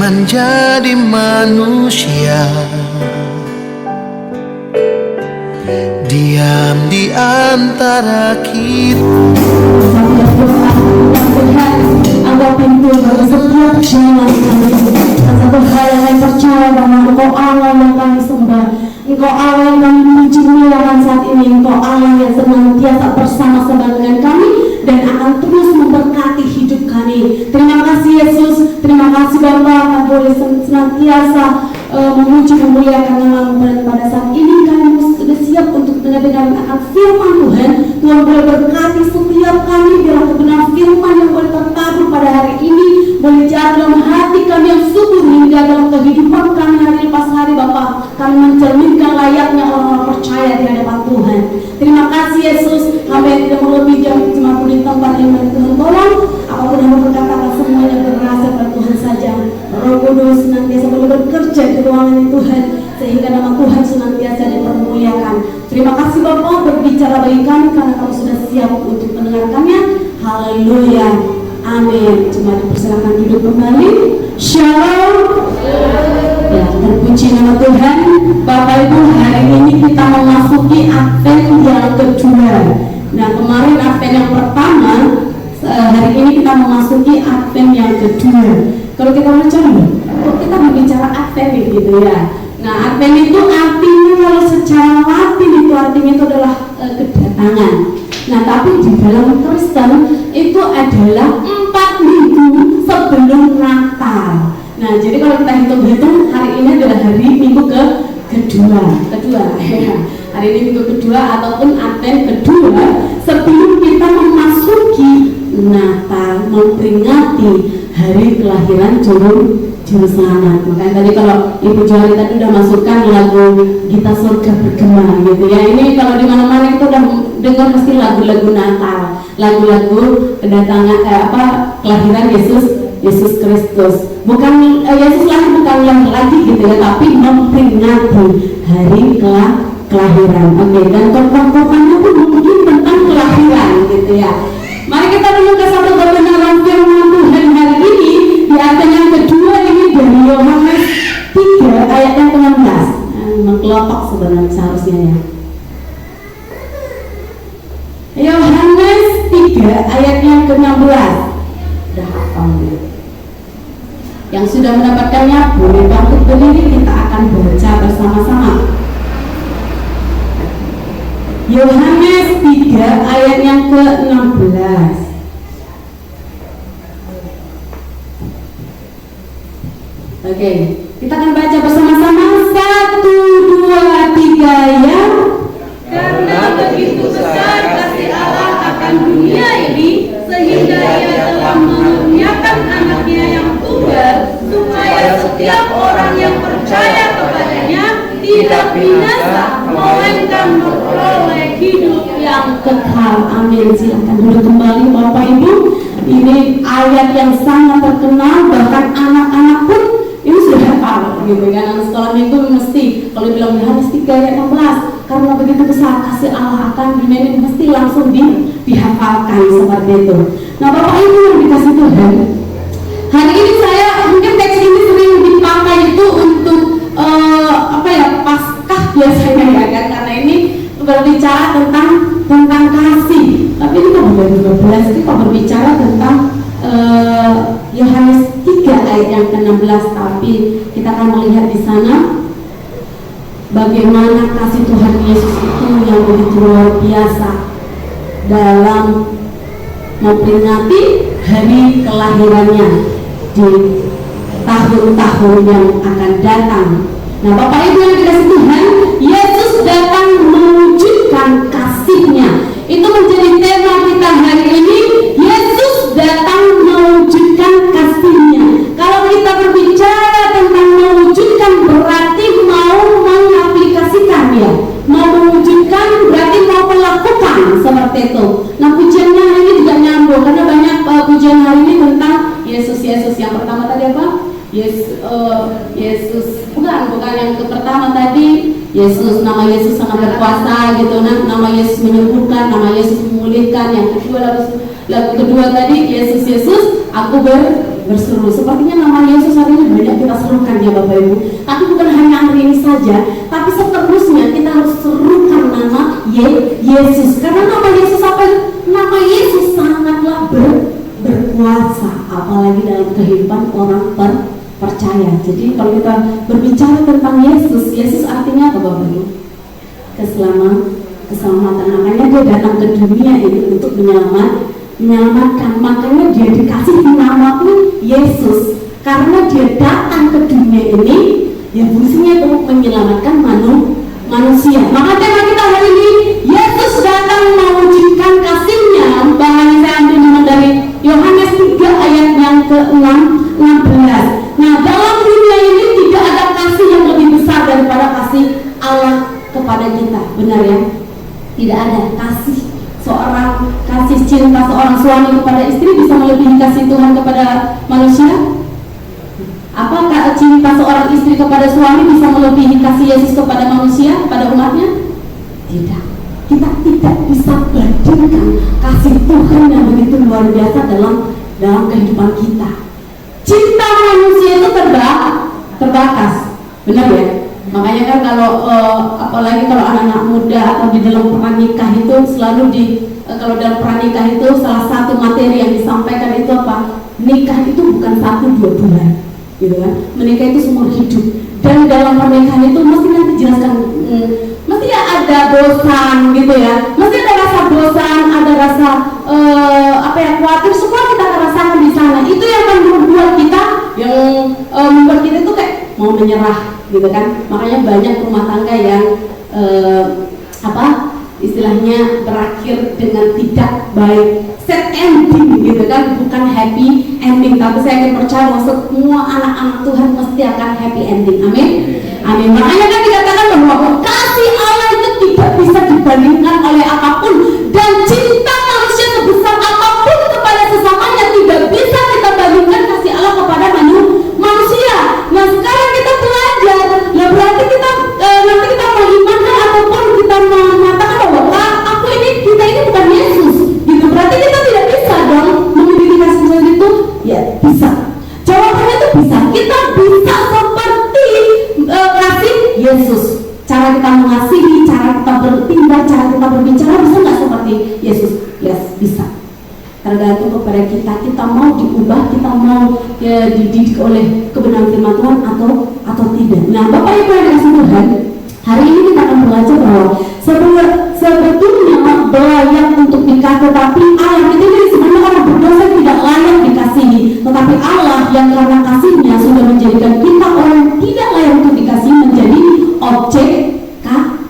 menjadi manusia, diam di antara kita. Angkat pintu bagi setiap jalan kami. Satu hal yang percaya bahwa Engkau Allah yang kami sembah, Engkau Allah yang kami puji muliakan saat ini, Engkau Allah yang senantiasa bersama-sama dengan kami dan akan terus memberkati hidup kami. Terima kasih Yesus, terima kasih Bapa, kami boleh senantiasa memuji memuliakan nama-Mu pada saat ini. Kami sudah siap untuk mendengar akan firman Tuhan. Tuhan boleh berkati setiap kami, biar kebenaran firman yang boleh tertabur pada hari ini boleh jatuh dalam hati kami yang subur hingga dalam kehidupan kami hari lepas hari. Bapa, kami mencerminkan layaknya orang-orang percaya di hadapan Tuhan. Terima kasih Yesus. Kami yang tidak melebihi jam cuma di tempat yang Tuhan tolong. Apapun yang berkatakan semuanya berasal dari Tuhan saja. Roh Kudus senantiasa boleh bekerja di ruangan Tuhan sehingga nama Tuhan senantiasa dipermuliakan. Terima kasih Bapa, berbicara bagi kami karena kami sudah siap untuk mendengarkannya. Haleluya, amin. Cuma dipersilakan duduk kembali. Shalom. Ya, terpuji nama Tuhan. Bapak Ibu, hari ini kita memasuki Advent yang kedua. Nah, kemarin Advent yang pertama, hari ini kita memasuki Advent yang kedua. Kalau kita bicara, kita berbicara Advent gitu ya. Nah, Advent itu artinya kalau secara Latin itu artinya itu adalah kedatangan. Nah, tapi di dalam Kristen itu adalah 4 minggu sebelum Natal. Nah, jadi kalau kita hitung-hitung hari ini adalah hari minggu kedua. Hari ini minggu kedua ataupun Advent kedua sebelum kita memasuki Natal, memperingati hari kelahiran juru selamat. Makanya tadi kalau Ibu Joali tadi udah masukkan lagu Gita Surga Bergema gitu ya. Ini kalau di mana-mana kita udah dengar pasti lagu-lagu Natal, lagu-lagu kedatangan kelahiran Yesus Kristus. Bukan Yesus lahir bukan lagi gitu ya, tapi memperingati hari kelahiran. Oke, dan korban-korbannya pun mungkin tentang kelahiran gitu ya. Mari kita dulu ke satu kebenaran firman Tuhan hari ini di Advent yang kedua ini dari Yohanes 3 ayat yang ke-16. Mengkelopak sebenarnya seharusnya ya. Yohanes 3 ayat yang ke-16. Udah hafal ya. Yang sudah mendapatkannya boleh bangkit berdiri, kita akan baca bersama-sama. Yohanes 3 ayat yang ke-16. Oke, kita akan baca bersama-sama. 1, 2, 3 ya. Karena begitu besar kasih Allah akan dunia ini, sehingga Ia telah mengaruniakan anaknya yang tunggal, supaya setiap orang yang percaya kepadanya tidak binasa, melainkan beroleh hidup yang kekal. Amin. Silakan duduk kembali Bapak Ibu. Ini ayat yang sangat terkenal, bahkan anak-anak pun ini sudah hafal gitu kan. Anak sekolah minggu mesti kalau bilang Yohanes 3 ayat 16, karena begitu besar kasih Allah akan dunia ini, mesti langsung dihafalkan seperti itu. Nah Bapak Ibu yang dikasih Tuhan, hari ini saya mungkin teks ini sering dipakai itu untuk Paskah biasanya ya kan, karena ini berbicara tentang kasih. Tapi ini kok bulan 12 ini kok berbicara tentang Yohanes 3 ayat yang ke-16. Tapi kita akan melihat di sana bagaimana kasih Tuhan Yesus itu yang begitu luar biasa dalam memperingati hari kelahirannya di tahun-tahun yang akan datang. Nah Bapak Ibu yang dikasihi Tuhan, Yesus datang mewujudkan kasih-Nya. Itu menjadi tema kita hari ini. Yesus datang mewujudkan kasih-Nya. Kalau kita berbicara tentang mewujudkan, berarti mau mengaplikasikan ya. Mau mewujudkan berarti mau melakukan seperti itu. Nah pujiannya hari ini juga nyambung, karena banyak pujian hari ini tentang Yesus. Yang pertama tadi apa? Yesus bukan yang pertama tadi. Yesus, nama Yesus sangat berkuasa gitu. Nama Yesus menyembuhkan, nama Yesus memulihkan. Yang kedua lagu kedua tadi Yesus aku berseru. Sepertinya nama Yesus hari ini banyak kita serukan ya Bapak Ibu. Tapi bukan hanya hari ini saja, tapi seterusnya kita harus serukan nama Yesus. Karena nama Yesus apa? Nama Yesus sangatlah berkuasa, apalagi dalam kehidupan orang percaya. Jadi kalau kita berbicara tentang Yesus artinya apa Bapak Ibu? Keselamatan. Makanya dia datang ke dunia ini untuk menyelamatkan. Makanya dia dikasih nama pun Yesus, karena dia datang ke dunia ini yang fungsinya untuk menyelamatkan manusia. Maka tema kita hari ini, Yesus datang mewujudkan kasih-Nya. Bahkan saya ambil dari Yohanes 3 ayat yang ke-16. Nah, dalam dunia ini tidak ada kasih yang lebih besar daripada kasih Allah kepada kita. Benar ya? Tidak ada kasih cinta seorang suami kepada istri bisa melebihi kasih Tuhan kepada manusia? Apakah cinta seorang istri kepada suami bisa melebihi kasih Yesus kepada manusia, kepada umatnya? Tidak. Kita tidak bisa bandingkan kasih Tuhan yang begitu luar biasa dalam kehidupan kita. Cinta manusia itu terbatas. Benar ya? Makanya kan kalau apalagi kalau anak-anak muda atau di dalam pernikah itu selalu kalau dalam pernikah itu salah satu materi yang disampaikan itu apa? Nikah itu bukan 1-2 bulan, gitu kan? Menikah itu seumur hidup. Dan dalam pernikahan itu mesti nanti jelaskan, mesti ya ada bosan, gitu ya. Mesti ada rasa bosan, ada rasa khawatir. Semua kita rasakan di sana. Itu yang akan membuat kita itu kayak mau menyerah, gitu kan. Makanya banyak rumah tangga yang istilahnya berakhir dengan tidak baik, sad ending, gitu kan, bukan happy ending. Tapi saya akan percaya bahwa semua anak-anak Tuhan mesti akan happy ending. Amin. Amin. Makanya kan dikatakan bahwa kasih Allah itu tidak bisa dibandingkan oleh apapun, dan cinta manusia sebesar apapun kepada sesamanya tidak bisa kita bandingkan kasih Allah kepada manusia. Nah, sekarang kita belajar, ya berarti kita nanti kita mengimankan ataupun kita mengatakan bahwa kita ini bukan Yesus, gitu. Berarti kita tidak bisa dong memiliki kasih Tuhan itu. Ya bisa. Jawabannya itu bisa. Kita bisa seperti kasih Yesus. Cara kita mengasihi, cara kita bertindak, cara kita berbicara bisa nggak seperti Yesus? Yes, bisa. Tergantung kepada kita mau diubah, kita mau dididik oleh kebenaran firman Tuhan atau tidak. Nah, Bapak Ibu yang dikasihi Tuhan, hari ini kita akan belajar bahwa sebetulnya layak untuk dikasih, tetapi Allah itu sebenarnya orang berdosa tidak layak dikasihi, tetapi Allah yang karena kasih-Nya sudah menjadikan kita orang yang tidak layak untuk dikasihi menjadi objek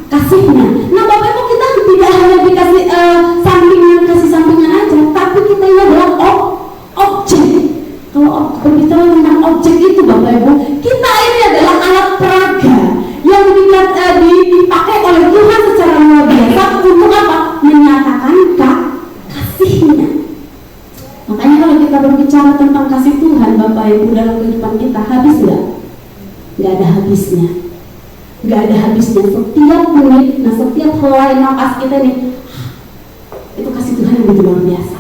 kasih-Nya. Nah, Bapak Ibu, kita tidak hanya dikasih sampingan aja, tapi kita ini adalah objek. Kalau berbicara tentang objek itu Bapak Ibu, kita ini adalah alat peraga yang dipakai oleh Tuhan secara luar biasa untuk apa? Menyatakan kasih-Nya. Makanya kalau kita berbicara tentang kasih Tuhan Bapak Ibu dalam kehidupan kita, habis nggak? Nggak ada habisnya. Nggak ada habisnya. Setiap menit, setiap helai nafas kita nih, itu kasih Tuhan yang begitu luar biasa.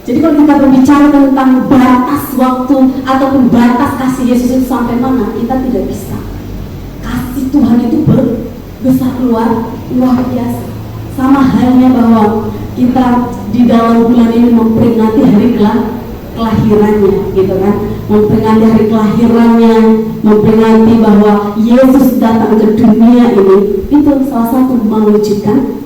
Jadi kalau kita berbicara tentang batas waktu ataupun batas kasih Yesus itu sampai mana, kita tidak bisa. Kasih Tuhan itu besar luar biasa. Sama halnya bahwa kita di dalam bulan ini memperingati hari kelahirannya, gitu kan? Memperingati hari kelahirannya, memperingati bahwa Yesus datang ke dunia ini, itu salah satu mewujudkan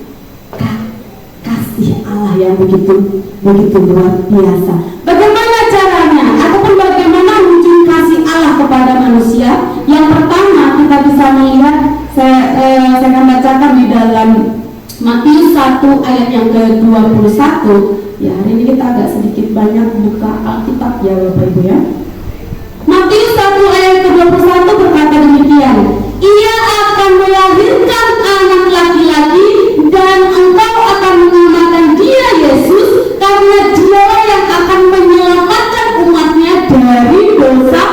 kasih Allah yang begitu luar biasa. Bagaimana caranya ataupun bagaimana wujud kasih Allah kepada manusia? Yang pertama kita bisa melihat, saya akan bacakan di dalam Matius 1 ayat yang ke-21. Ya, hari ini kita agak sedikit banyak buka Alkitab ya Bapak Ibu ya. Matius 1 ayat ke-21 berkata demikian, ia akan melahirkan anak laki-laki dan engkau akan menamakan dia Yesus, karena dialah yang akan menyelamatkan umatnya dari dosa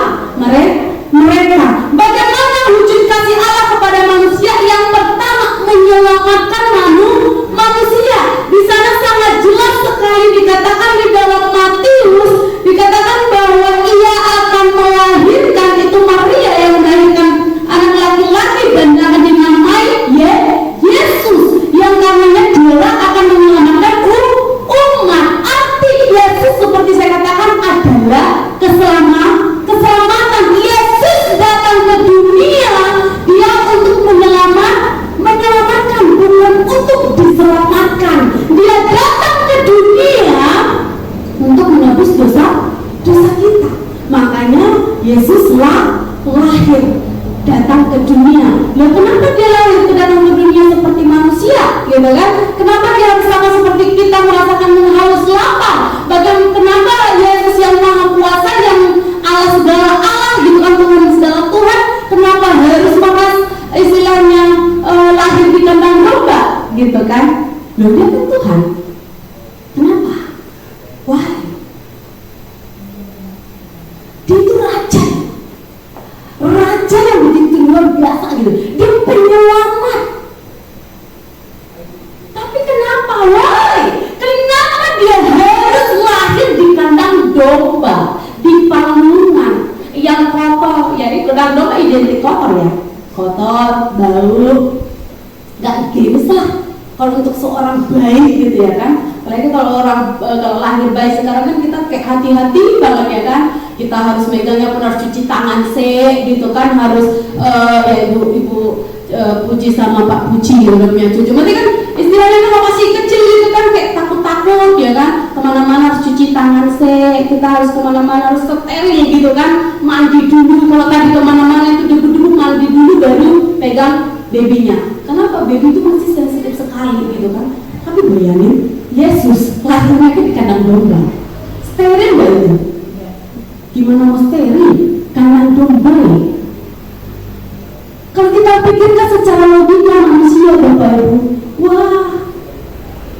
mereka. Bagaimana wujud kasih Allah kepada manusia? Yang pertama, menyelamatkan manusia. Di sana sangat jelas sekali dikatakan di dalam Matius, dikatakan bahwa gitu kan? Kenapa dia harus sama seperti kita merasakan haus lapar? Bagaimana kenapa Yesus yang maha kuasa, yang Allah segala Allah gitu kan, Tuhan segala Tuhan, kenapa harus makan istilahnya lahir di kandang domba gitu kan? Loh, dia kan Tuhan. Kenapa? Wah, dia itu raja yang begitu luar biasa gitu. Dia penyelamat. Tapi kenapa? Why? Kenapa dia harus lahir di kandang domba, di palungan yang kotor? Ya, di kandang domba identik kotor ya, kotor, bau, nggak higienis lah. Kalau untuk seorang bayi gitu ya kan, apalagi kalau kalau lahir bayi sekarang kan kita kayak hati-hati banget ya kan, kita harus megangnya pun harus cuci tangan gitu kan, harus ya ibu Puji sama Pak Puji udah punya cucu. Berarti kan istilahnya kalau masih kecil gitu kan kayak takut-takut ya kan, kemana-mana harus cuci tangan kita harus kemana-mana harus steril gitu kan, mandi dulu. Kalau tadi kemana-mana itu dulu mandi dulu baru pegang babynya. Kenapa? Baby itu masih sensitif sekali gitu kan. Tapi bayangin Yesus lahirnya di kandang domba, steril gak itu? Gimana mau steril? Kandang domba ya. Kalau kita pikirkan secara logika manusia Bapak Ibu, wah,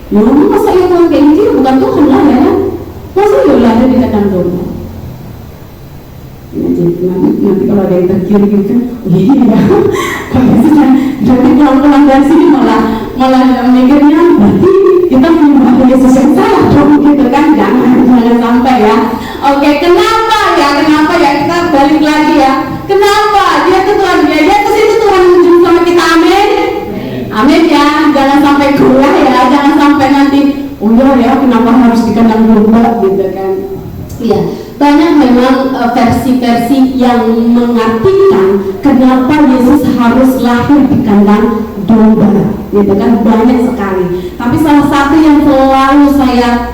ya masa ya Tuhan kayak gitu, bukan Tuhan lah ya kan? Masa ya lahir di kandang domba? Nanti kalau ada yang tergiur gitu kan, iya kalau misalnya jadi pulang dari sini malah mikirnya berarti kita menyembah Yesus yang salah dong gitu kan. Jangan sampai ya. Oke, kenapa ya kita balik lagi ya, kenapa dia itu Tuhan, dia Yesus itu Tuhan menunjuk sama kita. Amin ya, jangan sampai goyah ya, jangan sampai nanti ya kenapa harus di kandang domba gitu kan. Iya, banyak memang versi-versi yang mengartikan kenapa Yesus harus lahir di kandang domba, gitu kan, banyak sekali. Tapi salah satu yang selalu saya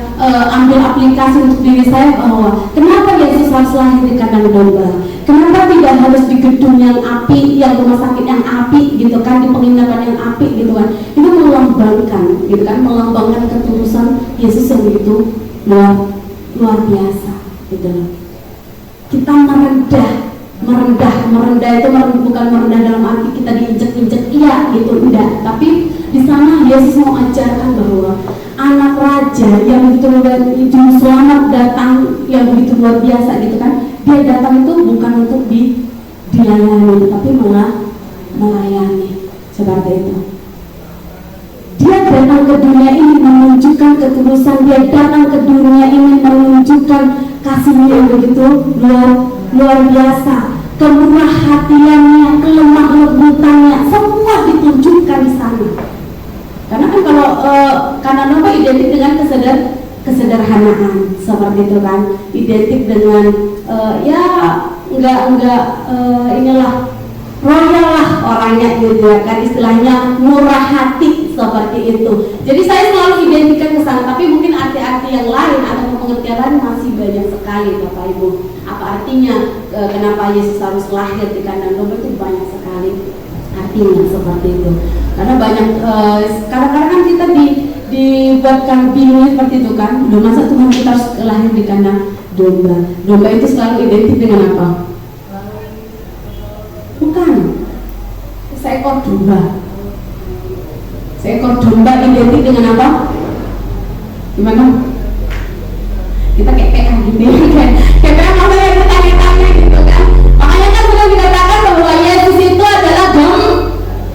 ambil aplikasi untuk diri saya bahwa kenapa Yesus harus lahir di kandang domba? Kenapa tidak harus di gedung yang api, yang rumah sakit yang api, gitu kan, di penginapan yang api, gitu kan? Itu melambangkan, gitu kan, melambangkan ketulusan Yesus yang begitu luar biasa. Gitu. Kita merendah itu bukan merendah dalam arti kita diinjek-injek, iya gitu, enggak. Tapi di sana Yesus mau ajarkan bahwa anak raja yang begitu selamat datang, yang begitu luar biasa gitu kan, dia datang itu bukan untuk dilayani, tapi malah melayani, seperti itu. Dia datang ke dunia ini menunjukkan ketulusan, dia datang ke dunia ini menunjukkan kasihnya yang begitu luar biasa, kemurah hatiannya, kelemah lembutannya, semua ditunjukkan di sana. Karena kan kalau karena apa identik dengan kesederhanaan seperti itu kan, identik dengan ya enggak inilah royal lah orangnya gitu ya kan, istilahnya murah hati seperti itu. Jadi saya selalu identikan ke sana, tapi mungkin arti-arti yang lain atau pengertian lain masih banyak sekali Bapak Ibu. Apa artinya kenapa Yesus harus lahir di kandang domba, itu banyak sekali artinya seperti itu. Karena banyak kadang-kadang kan kita dibuatkan bingung seperti itu kan. Udah masa Tuhan kita harus lahir di kandang domba? Domba itu selalu identik dengan apa? Bukan seekor domba. Seekor domba identik dengan apa? Gimana? Kita kayak gini, kayak maksudnya kita tanya-tanya gitu kan. Makanya kan sudah dikatakan bahwa Yesus itu adalah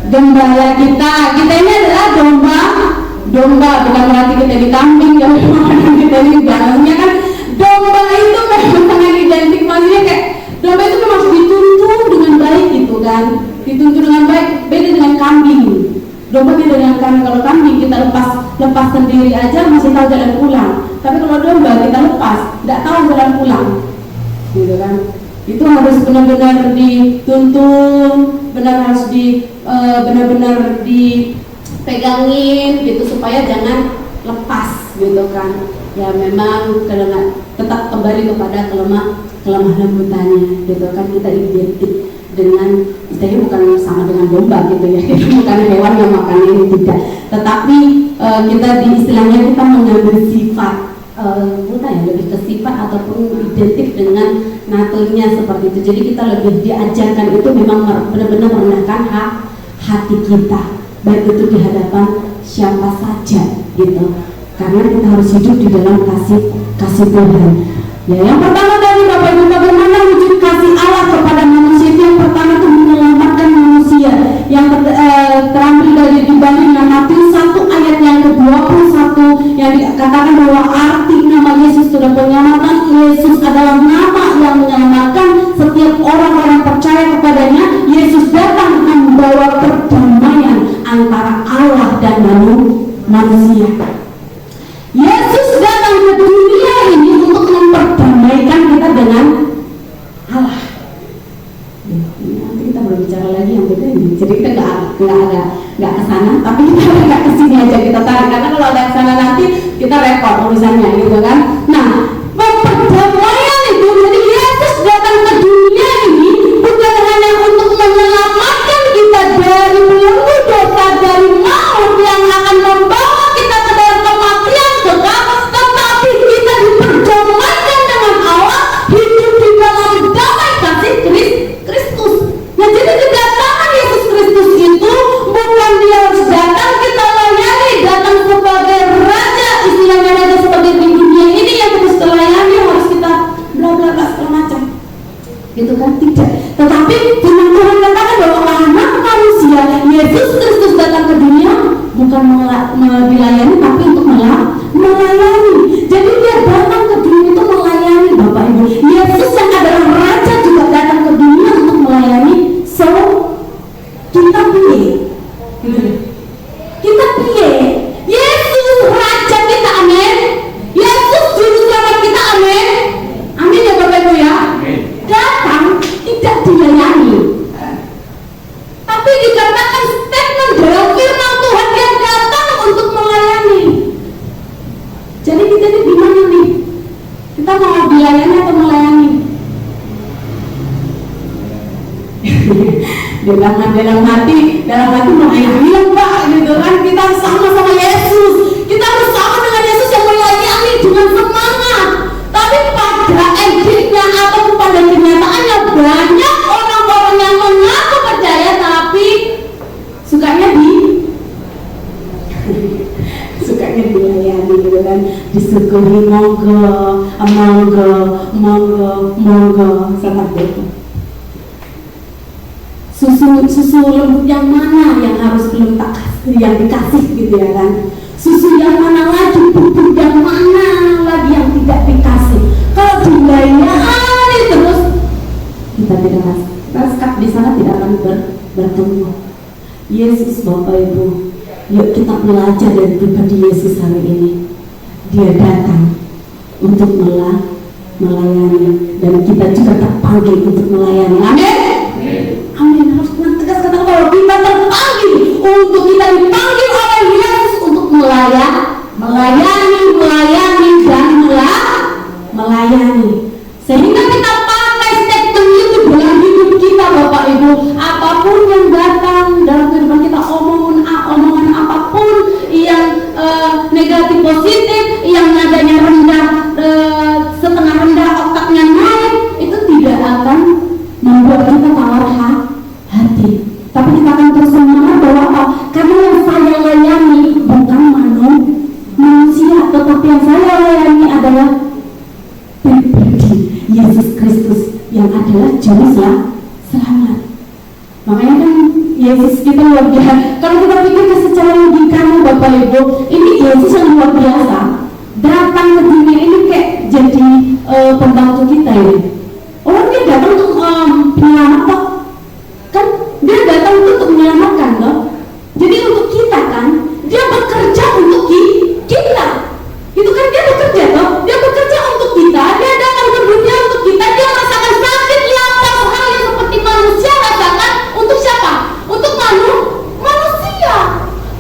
gembala kita. Kita ini adalah domba, bukan berarti kita di kambing ya, kita di dalamnya kan. Domba itu memang sangat identik, maksudnya kayak domba itu memang harus dituntun dengan baik gitu kan, dituntun dengan baik, beda dengan kambing. Domba beda dengan kambing. Kalau kambing kita lepas sendiri aja masih tahu jalan pulang, tapi kalau domba kita lepas tidak tahu jalan pulang, gitu kan. Itu harus benar-benar dituntun, harus benar-benar dipegangin gitu supaya jangan lepas gitu kan. Ya memang tetap kembali kepada kelemah lembutannya gitu kan. Kita identik dengan istilahnya bukan sama dengan domba gitu ya, bukan hewan yang makan ini, tidak, tetapi kita di istilahnya kita mengambil sifat bukan ya, lebih ke sifat ataupun identik dengan naturnya seperti itu. Jadi kita lebih diajarkan itu memang benar-benar merendahkan hati kita, baik itu di hadapan siapa saja gitu, karena kita harus hidup di dalam kasih Tuhan. Ya, yang pertama dari Bapak Ibu, bagaimana wujud kasih Allah kepada manusia itu? Yang pertama itu menyelamatkan manusia. Yang terambil dari dibanding Matius 1 ayat yang ke-21 yang dikatakan bahwa arti nama Yesus sudah penyelamatan. Yesus adalah nama yang menyelamatkan setiap orang-orang percaya kepadanya. Yesus datang membawa perdamaian antara Allah dan manusia. Yesus datang ke dunia ini untuk memperdamaikan kita dengan Allah. Nanti kita berbicara lagi yang beda ini. Jadi kita nggak kesana, tapi kita nggak kesini aja kita tarik. Karena kalau ada kesana nanti kita repot urusannya, gitu kan? Nah, perdamaian itu, jadi Yesus datang ke dunia ini bukan hanya untuk menyelamatkan kita dari belenggu dosa, dari maut yang akan membawa kita ke dalam kematian kekal, tetapi kita diperdamaikan dengan Allah, hidup di dalam damai kasih Kristus. Nah, jadi kedatangan Yesus Kristus itu bukan dia harus datang kita layani, datang sebagai raja, istilahnya raja sebagai di dunia ini yang terus terlayani, harus kita bla bla bla segala macam, gitu kan? Tidak. Tetapi firman Tuhan katakan bahwa anak manusia Yesus Kristus datang ke dunia bukan dilayani, tapi untuk melayani. Jadi dia datang ke dunia itu melayani, Bapak Ibu. Yesus yang adalah raja juga datang ke dunia untuk melayani. So kita pilih, kita pilih. Yesus raja kita, amin. Yesus juru selamat kita, amin. Amin ya Bapak Ibu ya. Datang tidak dilayani, tapi dikatakan statement dalam firman Tuhan yang datang untuk melayani. Jadi kita ini gimana nih? Kita mau dilayani atau melayani? dalam hati melayani ya Pak, gitu kan? Kita harus sama Yesus. Kita harus sama dengan Yesus yang melayani dengan semangat. Tapi pada endingnya atau pada kenyataannya banyak orang-orang yang mengaku percaya tapi sukanya dilayani, gitu kan? Disuguhi monggo seperti itu. Susu lembut yang mana yang harus belum tak kasih, yang dikasih, gitu ya kan? Susu yang mana lagi, bubur yang mana lagi yang tidak dikasih. Kalau dilayani terus, kita tidak skap di sana tidak akan bertemu. Yesus, Bapak Ibu, yuk kita belajar dari pribadi Yesus hari ini. Dia datang untuk melayani, dan kita juga terpanggil untuk melayani. Amin. Amin. Harus tegas kata kalau kita terpanggil untuk, kita dipanggil oleh Yesus untuk melayani dan melayani. Sehingga kita pakai statement itu dalam hidup kita, Bapak Ibu. Apapun yang datang dalam kehidupan kita, omongan apapun yang negatif positif, yang nadanya rendah, setengah rendah, otaknya naik, itu tidak akan membuat kita tawar hati. Tapi kita akan terus semangat bahwa apa? Karena yang saya layani bukan manusia, tetapi yang saya layani adalah pribadi Yesus Kristus yang adalah juru selamat. Makanya kan Yesus kita luar biasa. Kalau kita pikir secara logikanya, Bapak Ibu, ini Yesus yang luar biasa. Datang ke dunia ini kayak jadi pembantu kita ini. Orang dia datang untuk menyelamatkan, kan? Dia datang untuk menyelamatkan, loh. Jadi untuk kita kan, dia bekerja untuk kita. Itu kan dia bekerja, loh. Dia bekerja untuk kita. Dia datang ke dunia untuk kita. Dia merasakan sakit, lapar, hal yang seperti manusia rasakan. Untuk siapa? Untuk manusia.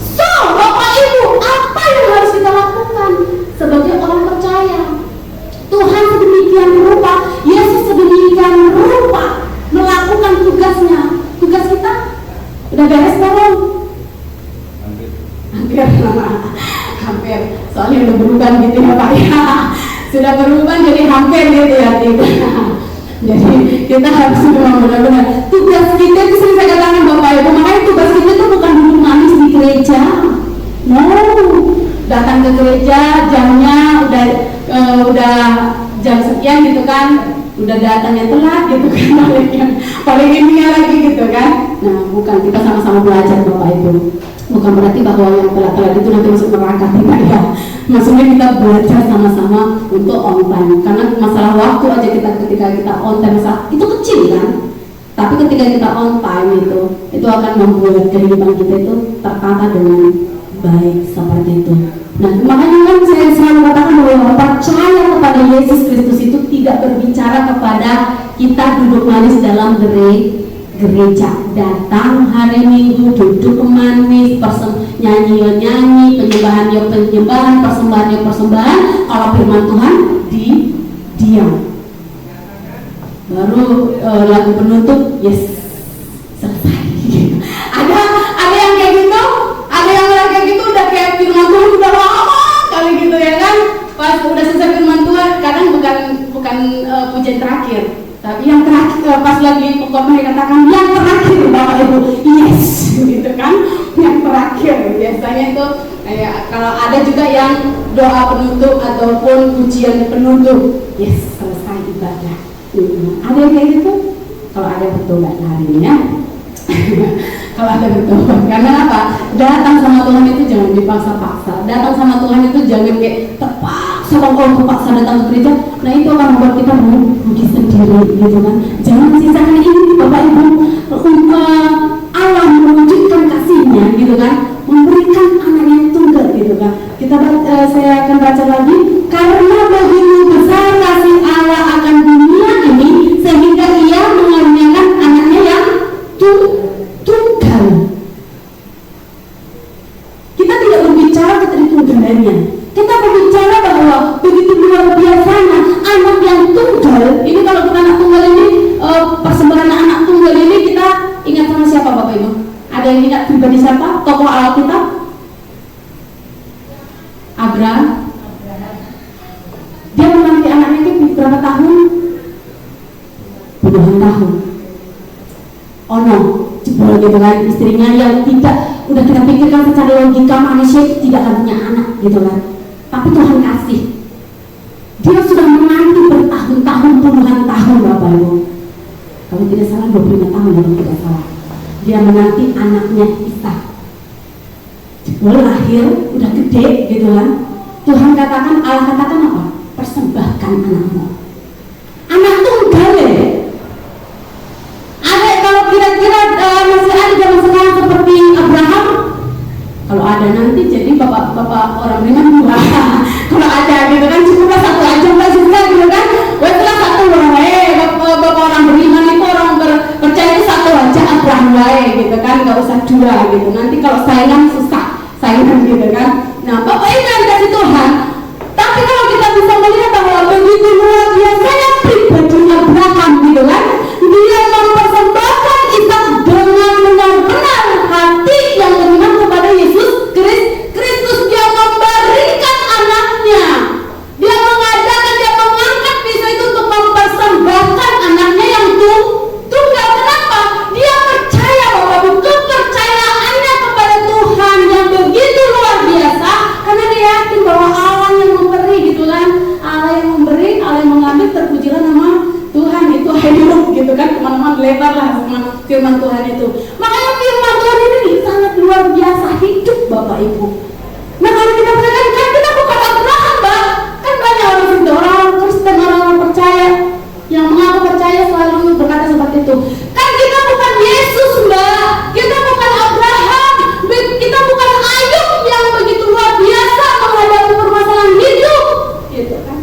So, Bapak Ibu, apa yang harus kita lakukan sebagai orang percaya? Tuhan sedemikian rupa gitu ya Pak ya. Sudah berubah jadi hampir gitu ya, tidak. Jadi kita harus memang benar-benar tugas kita itu sering saya katakan Bapak Ibu, makanya tugas kita itu bukan duduk manis di gereja. No, datang ke gereja jamnya udah jam sekian gitu kan, udah datangnya telat gitu kan, paling ini lagi gitu kan. Nah bukan, kita sama-sama belajar Bapak Ibu. Bukan berarti bahwa yang telat-telat itu nanti masuk neraka, tidak ya. Maksudnya kita belajar sama-sama untuk on time. Karena masalah waktu aja ketika kita on time itu kecil kan. Tapi ketika kita on time itu akan membuat kehidupan kita itu tertata dengan baik seperti itu. Nah makanya kan saya selalu katakan bahwa percaya kepada Yesus Kristus itu tidak berbicara kepada kita duduk manis dalam gereja, datang hari Minggu duduk manis, nyanyi, penyembahan, persembahan. Kalau firman Tuhan diam. Baru lagu penutup, yes, selesai. Ada yang kayak gitu, ada yang kayak gitu udah kayak firman Tuhan udah lama kali gitu ya kan. Pas udah selesai firman Tuhan, kadang bukan pujian terakhir. Tapi yang terakhir pas lagi pokoknya katakan yang terakhir Bapak Ibu, yes gitu kan, yang terakhir biasanya itu kalau ada juga yang doa penutup ataupun pujian penutup, yes selesai ibadah. Ada yang kayak gitu? Kalau ada betul nggak hari ini ya? Kalau ada betul, karena apa? Datang sama Tuhan itu jangan dipaksa-paksa. Datang sama Tuhan itu jangan kayak terpaksa datang ke gereja. Nah itu akan membuat kita rugi sendiri, gitu kan? Jangan sisakan ini, Bapak Ibu. Allah mewujudkan kasihnya, gitu kan? Memberikan anaknya tunggal, gitu kan? Saya akan baca lagi. Karena begitu besar kasih Allah akan dunia ini, sehingga Ia mengaruniakan anaknya yang tunggal. Kita tidak berbicara ketertunggalannya. Kita berbicara bahwa begitu luar biasanya anak yang tunggal. Ini kalau kita anak tunggal ini, persembahan anak tunggal ini kita ingat sama siapa Bapak Ibu? Ada yang ingat pribadi siapa? Tokoh Alkitab? Abraham. Dia menanti anaknya itu berapa tahun? Puluhan tahun. Oh no, jebol gitu kan, istrinya yang tidak, udah kita pikirkan secara logika manusia tidak akan punya anak gitu kan. Tapi Tuhan kasih. Dia sudah menanti bertahun-tahun, puluhan tahun Bapak Ibu. Kalau tidak salah 25 tahun kalau tidak salah. Dia menanti anaknya Ishak. Jebol lahir, udah gede gitu kan. Tuhan katakan, Allah katakan apa? Persembahkan anakmu. Anak tunggal ya. Ada kalau kira-kira masih ada zaman sekarang seperti Abraham. Kalau ada nanti jadi bapak orang beriman dua. Kalau ada gitu kan cukuplah satu aja nggak susah gitu kan. Weslah satu orang bapak orang beriman itu orang percaya itu satu aja Abraham gitu kan, nggak usah dua gitu. Nanti kalau sayang susah saingan gitu kan. Nah Bapak ini yang kasih Tuhan. Tapi kalau kita bisa melihat bahwa begitu luar biasanya pribadi Abraham gitu kan, dia mempersembahkan Ishak dengan benar-benar hati yang beriman kepada Yesus Kristus. Dia memberikan anaknya, dia mengadakan, dia mengangkat pisau itu untuk mempersembahkan anaknya yang tunggal. Kenapa? Dia percaya bahwa kepercayaannya kepada Tuhan yang begitu luar biasa, karena dia yakin bahwa Allah yang memberi gitu kan, Allah yang memberi, Allah yang mengambil, terpujilah nama Tuhan. Itu hidup gitu kan, teman-teman lebar lah sama firman Tuhan itu. Makanya firman Tuhan ini sangat luar biasa hidup Bapak Ibu. Nah kalau kita perhatikan kan kita bukan Abraham Mbak, kan banyak orang itu, orang Kristen, orang percaya yang mengaku percaya selalu berkata seperti itu. Kan kita bukan Yesus Mbak, kita bukan Abraham, kita bukan Ayub yang begitu luar biasa menghadapi permasalahan hidup, gitu kan?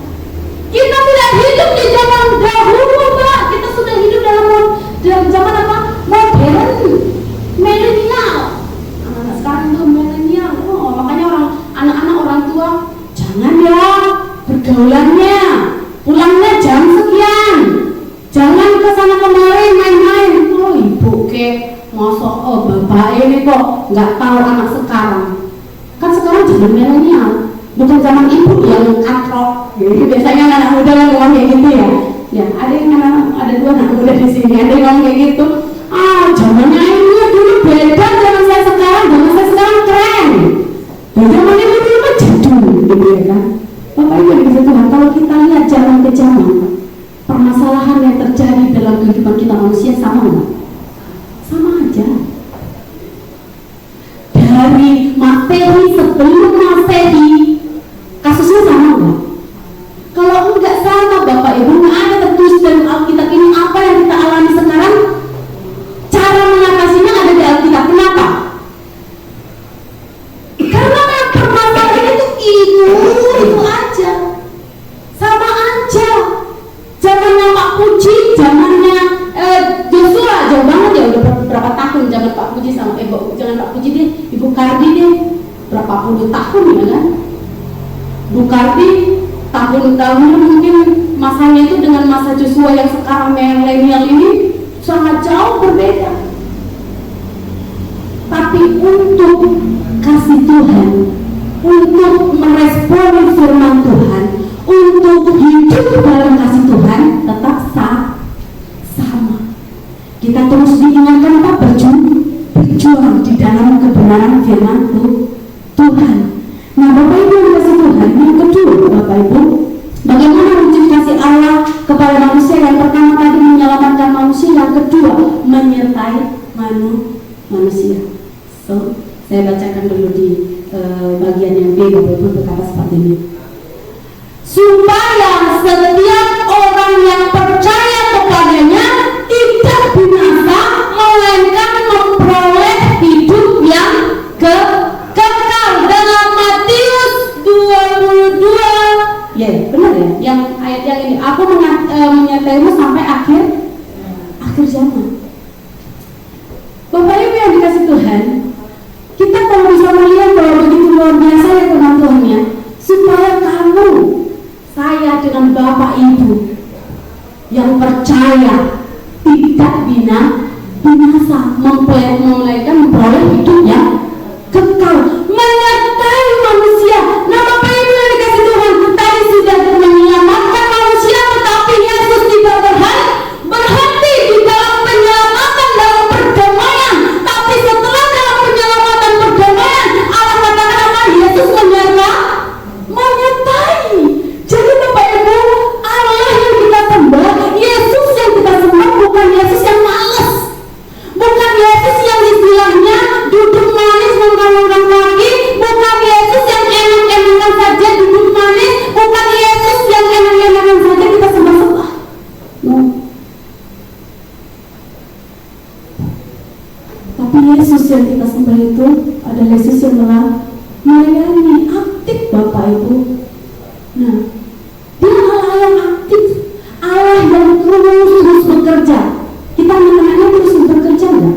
Kita tidak hidup di zaman dahulu Mbak, kita sudah hidup dalam zaman apa? Modern, milenial. Anak sekarang itu milenial. Makanya anak-anak orang tua jangan ya pergaulannya, pulangnya jam sekian, jangan kesana kemari main-main. Oh ibu ke bapak ini kok nggak tahu anak sekarang. Kan sekarang zaman milenial, bukan zaman ibu yang katrok. Jadi biasanya anak muda kan ngomong kayak gitu ya. Ya, ada dua anak muda di sini, ada yang ngomong kayak gitu. Zamannya ibu dulu beda, zaman saya sekarang keren. Dan zaman ibu dulu mah jadul, gitu ya kan. Bapak Ibu yang Tuhan, kalau kita lihat zaman ke zaman, permasalahan yang terjadi dalam kehidupan kita manusia sama nggak? Sama aja. Dari Masehi sebelum Masehi, kasusnya sama nggak? Kalau enggak sama Bapak Ibu, nggak ada tertulis dalam Alkitab ini apa yang kita alami sekarang. Cara mengatasinya ada di Alkitab. Kenapa? Karena permasalahan itu aja, sama aja. Zamannya Pak Puji, zamannya Joshua, jauh banget ya, udah berapa tahun zaman Pak Puji sama jangan Pak Puji deh, Ibu Kardi deh, berapa puluh tahun ya kan? Bu Kardi tahun-tahunnya mungkin masanya itu dengan masa Joshua yang sekarang milenial ini sangat jauh berbeda. Tapi untuk kasih Tuhan, untuk merespon firman Tuhan, untuk hidup dalam kasih Tuhan tetap sama. Kita terus diingatkan apa? Berjuang di dalam kebenaran firman Tuhan. Nah, Bapak Ibu yang kasih Tuhan, yang kedua Bapak Ibu, bagaimana wujud kasih Allah kepada manusia? Yang pertama tadi menyelamatkan manusia, yang kedua menyertai manusia. So, saya bacakan dulu di bagian yang B. Bapak Ibu berkata seperti ini. Supaya setiap orang yang percaya kepadanya tidak binasa, melainkan memperoleh hidup yang kekal. Dalam Matius 22, ya benar ya, yang ayat yang ini, aku menyertaimu sampai akhir zaman. Bapak Ibu yang dikasih Tuhan, kita kalau bisa melihat bahwa begitu luar biasa ya Tuhan-Tuhannya, supaya kamu, saya dengan Bapak Ibu yang percaya tidak binasa, melainkan memperoleh hidup yang kekal, menyertai manusia. Nah, Bapak Ibu yang dikasih Tuhan, tadi sudah menyelamatkan manusia, tetapi Yesus tidak berhenti di dalam penyelamatan, dalam perdamaian. Tapi setelah dalam penyelamatan perdamaian, Allah katakan apa? Yesus menyertai. Jadi Bapak Ibu, Allah yang kita sembah, Yesus yang kita sembah, bukan Yesus yang malas, bukan Yesus yang istilahnya duduk manis menggalungkan kaki, bukan Yesus yang enak-enakan saja duduk manis, bukan Yesus yang enak-enakan saja kita sembah-sembah. No. Tapi Yesus yang kita sembah itu adalah Yesus yang melayani, aktif Bapak Ibu. Nah, dia Allah yang aktif, Allah yang terus bekerja. Kita mengenalnya terus bekerja enggak?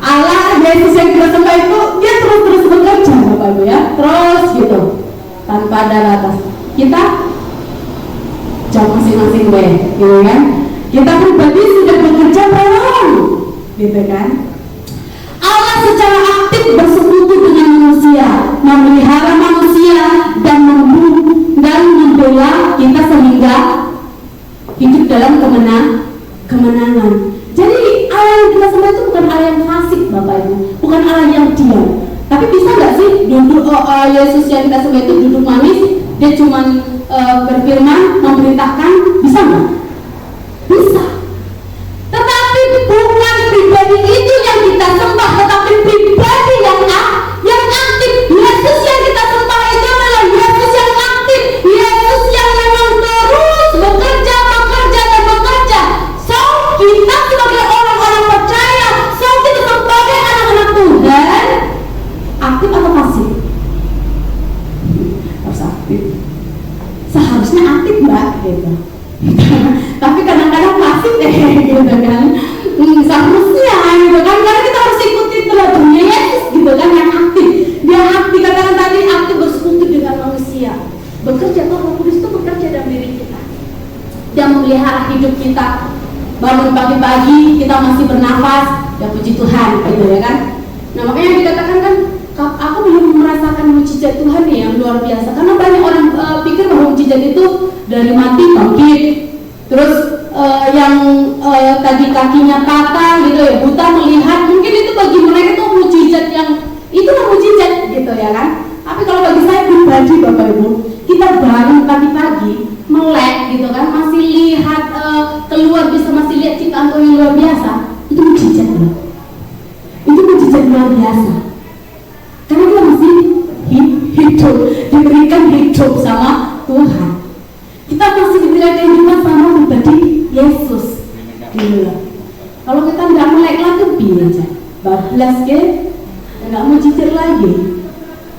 Allah Yesus yang kita sembah itu dia terus bekerja Bapak Ibu ya, terus gitu, tanpa ada batas. Kita jam masing-masing gitu kan? Kita pribadi sudah bekerja belum? Gitu kan? Allah secara aktif bersekutu dengan manusia, memelihara manusia dan membela kita sehingga hidup dalam kemenangan. Jadi Allah yang kita sembah itu bukan Allah yang fasik Bapak Ibu, bukan Allah yang diam. Tapi bisa nggak sih Yesus yang kita sembah itu duduk manis, dia cuma berfirman, memerintahkan, bisa nggak? Bisa. Tetapi bukan pribadi itu yang kita sembah, tetapi pribadi yang aktif. Yesus yang kita sembah itu adalah Yesus yang aktif, Yesus yang memang terus bekerja. So, kita sebagai orang-orang percaya, kita sebagai anak-anak Tuhan, aktif atau pasif? Harus aktif. Seharusnya aktif Mbak, gitu. Tapi kadang-kadang pasif gitu kan. Seharusnya gitu kan, karena kita harus ikuti teladannya Yesus gitu kan, yang aktif. Dia aktif, katakan tadi aktif bersekutu dengan manusia. Bekerja, Roh Kudus itu bekerja dalam diri kita. Dia memelihara hidup kita. Bangun pagi-pagi kita masih bernafas, ya puji Tuhan gitu ya kan. Nah makanya dikatakan kan, aku belum merasakan mujizat Tuhan nih yang luar biasa. Karena banyak orang pikir bahwa mujizat itu dari mati bangkit. Terus yang tadi kakinya patah gitu ya, buta melihat, mungkin itu bagi mereka itu mujizat yang itulah mujizat gitu ya kan. Tapi kalau bagi saya pribadi Bapak Ibu, kita bangun pagi-pagi melek gitu kan, masih lihat keluar, bisa masih lihat ciptaan Tuhan yang luar biasa, itu mujizat loh. Itu mujizat luar biasa. Karena kita masih hidup, diberikan hidup sama Tuhan. Kita masih diberikan kehidupan sama pribadi Yesus. Gitu. Kalau kita nggak melek lagi, biasa. Bablas ke, nggak mujizat lagi.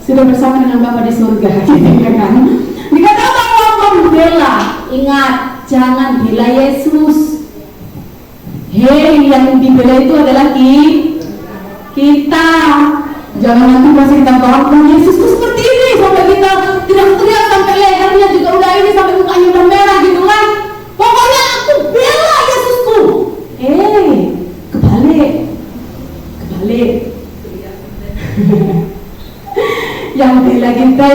Sudah bersama dengan Bapa di surga, gitu kan? Dikatakan bahwa membela, ingat, jangan bela Yesus. Hei, yang dibela itu adalah kita. Jangan nanti masih kita bahas, Yesus itu seperti ini, sampai kita tidak teriak, sampai lehernya juga udah ini, sampai mukanya udah merah gitu kan. Pokoknya aku bela Yesusku. Kebalik. Yang bela kita,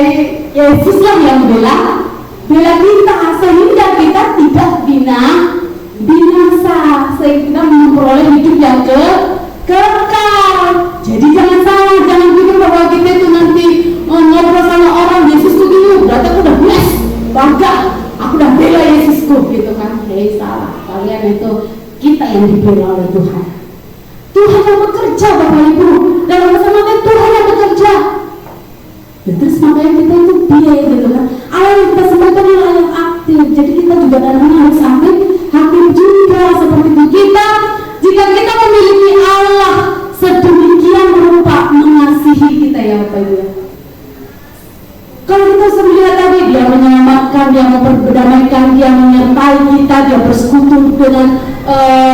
Yesus lah yang bela kita, sehingga kita tidak binasa, sehingga kita memperoleh hidup yang kekal. Jadi jangan salah, jangan pikir bahwa kita itu nanti ngobrol sama orang, Yesus tuh gini, berarti aku udah bless, bangga, aku udah bela Yesusku gitu kan. Salah, kalian itu, kita yang dibela oleh Tuhan. Tuhan yang bekerja Bapak Ibu, dalam kesempatan Tuhan yang bekerja. Dan terus makanya kita itu biaya gitu kan. Allah yang kita sebutkan adalah yang aktif. Jadi kita juga dalamnya harus aktif juga seperti itu. Jika kita memiliki Allah sedemikian rupa mengasihi kita ya Bapak Ibu. Kalau kita melihat tadi, dia menyelamatkan, dia memperdamaikan, dia menyertai kita, dia bersekutu dengan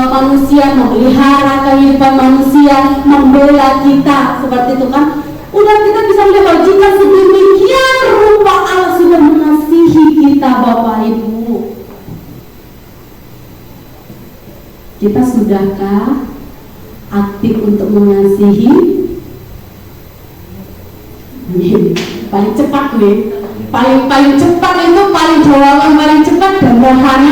manusia, memelihara kehidupan manusia, membela kita seperti itu kan. Udah kita bisa melihat bahwa jika sedemikian rupa Allah sudah mengasihi kita Bapak Ibu, kita sudahkah aktif untuk mengasihi? Paling cepat nih, paling cepat itu paling jawaban paling cepat dan rohani.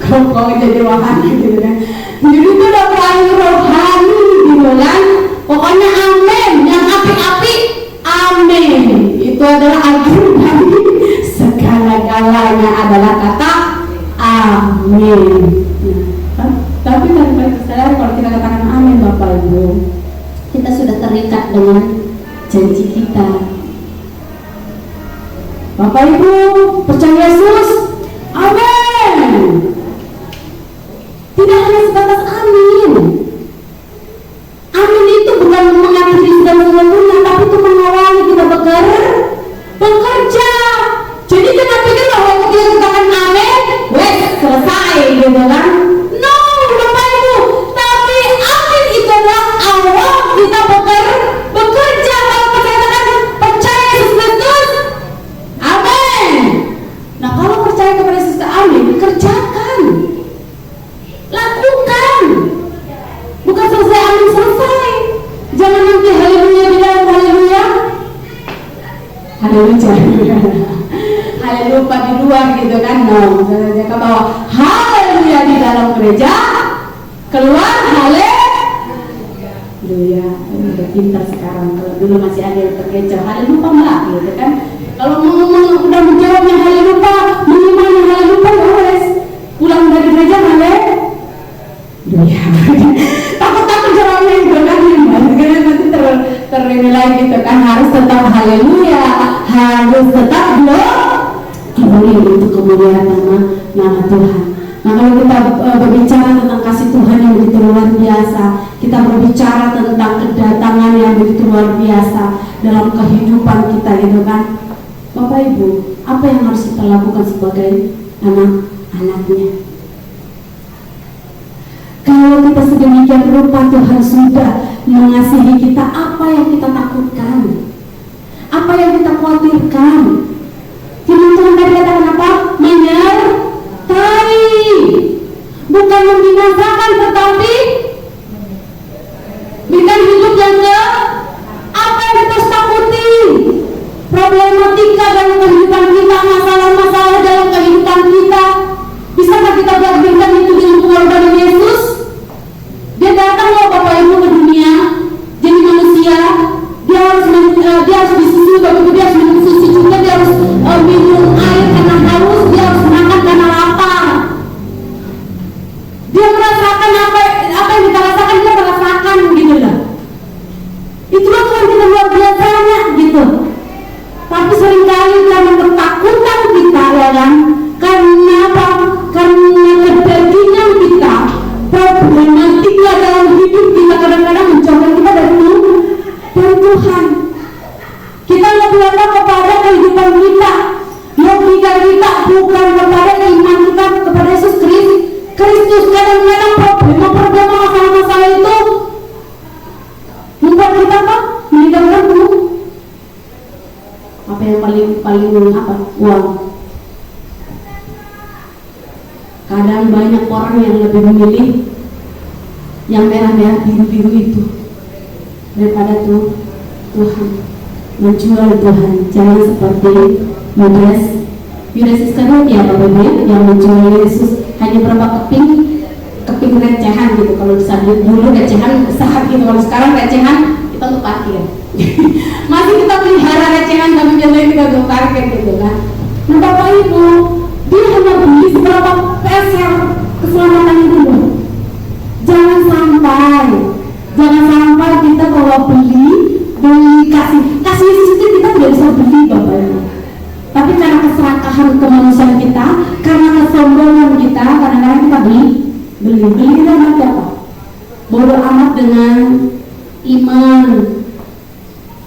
Kok jadi rohani gitu kan? Jadi itu udah paling rohani gitu kan? Pokoknya amin, yang api-api amin. Itu adalah akhir dari segala-galanya adalah kata amin. Tapi tanpa sadar kalau kita katakan amin Bapak Ibu, kita sudah terikat dengan janji kita. Bapak Ibu percaya Yesus, amin. Tidak hanya sebatas amin. Amin itu bukan mengakhiri segala sesuatunya, tapi itu mengawali kita bekerja. Jadi jangan pikir bahwa kita katakan amin, wes selesai gitu kan? No, Bapak Ibu. Tapi amin itu adalah awal kita bekerja. Kalau kita katakan percaya Yesus Kristus, amin. Nah kalau percaya kepada Yesus, amin, kerjakan, lakukan. Bukan selesai amin selesai. Jangan nanti haleluya di dalam haleluya, haleluya di luar gitu kan. No, jangan ke bawah haleluya di dalam gereja, keluar haleluya. Udah pintar sekarang. Kalau dulu masih ada yang terkecoh haleluya malah gitu kan. Kalau ngomong udah menjawabnya haleluya, minimalnya haleluya, wes pulang dari gereja haleluya. Takut jawabnya gitu kan, nanti ternilai gitu kan. Harus tetap haleluya, harus tetap glory untuk kemuliaan nama Tuhan. Nah kalau kita berbicara tentang kasih Tuhan yang begitu luar biasa, kita berbicara tentang kedatangan yang begitu luar biasa dalam kehidupan kita gitu kan. Bapak Ibu, apa yang harus kita lakukan sebagai anak-anaknya? Kalau kita sedemikian rupa Tuhan sudah mengasihi kita, apa yang kita takutkan? Apa yang kita khawatirkan? Firman Tuhan tadi katakan apa? Menyertai, bukan membinasakan, tetapi berikan hidup yang berada kepada kehidupan kita. Logika kita bukan kepada iman kita kepada Yesus Kristus. Kadang-kadang problema masalah-masalah itu membuat kita apa? Meninggalkan dulu. Apa yang paling apa? Uang. Kadang banyak orang yang lebih memilih yang merah-merah biru-biru itu daripada Tuhan. Menjual Tuhan. Jangan seperti Yudas Iskariot ya Bapak Ibu, yang menjual Yesus hanya berapa keping recehan gitu. Kalau dulu recehan besar gitu, kalau sekarang recehan kita untuk parkir. Masih kita pelihara recehan tapi biasanya kita untuk parkir gitu kan. Nah Bapak Ibu, dia hanya beli seberapa peser keselamatan itu. Jangan sampai kita kalau beli kasih Yesus itu kita tidak bisa beli Bapak Ibu. Tapi karena keserakahan kemanusiaan kita, karena kesombongan kita, kadang-kadang kita beli kita nanti apa? Bodoh amat dengan iman.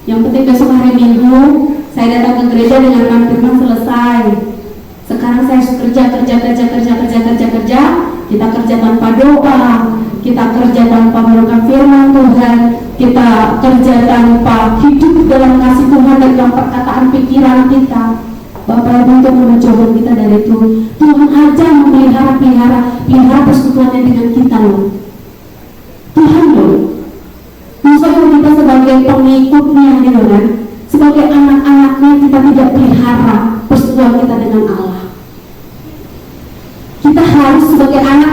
Yang penting besok hari Minggu saya datang ke gereja dengan renang firman selesai. Sekarang saya kerja. Kita kerja tanpa doa, kita kerja tanpa melakukan firman Tuhan, kita kerja tanpa hidup dalam kasih Tuhan dan dalam perkataan pikiran kita. Bapak Ibu untuk menjauhkan kita dari itu. Tuhan aja memelihara persekutuannya dengan kita loh. Tuhan loh. Maksudnya kita sebagai pengikutnya gitu kan, sebagai anak-anaknya kita tidak pelihara persekutuan kita dengan Allah. Kita harus sebagai anak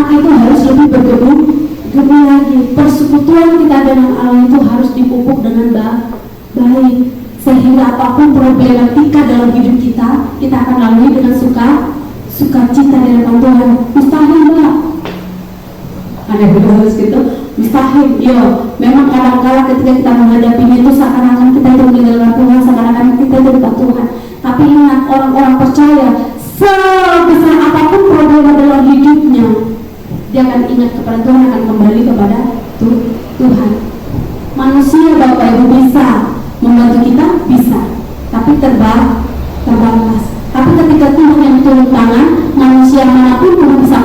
itu harus lebih bergabung lagi. Persekutuan kita dengan Allah itu harus dipupuk dengan baik, sehingga apapun problematika dalam hidup kita akan lalui dengan sukacita di hadapan Tuhan. Mustahil enggak? Ada harus gitu? Mustahil. Yo, memang kadang-kadang ketika kita menghadapinya itu seakan-akan kita itu meninggalkan Tuhan, seakan-akan kita itu lupa Tuhan. Tapi ingat, orang-orang percaya sebesar apapun problema dalam hidupnya, dia akan ingat kepada Tuhan, akan kembali kepada Tuhan. Manusia Bapak Ibu bisa membantu kita, bisa, tapi terbatas. Tapi ketika Tuhan yang turun tangan, manusia manapun pun bisa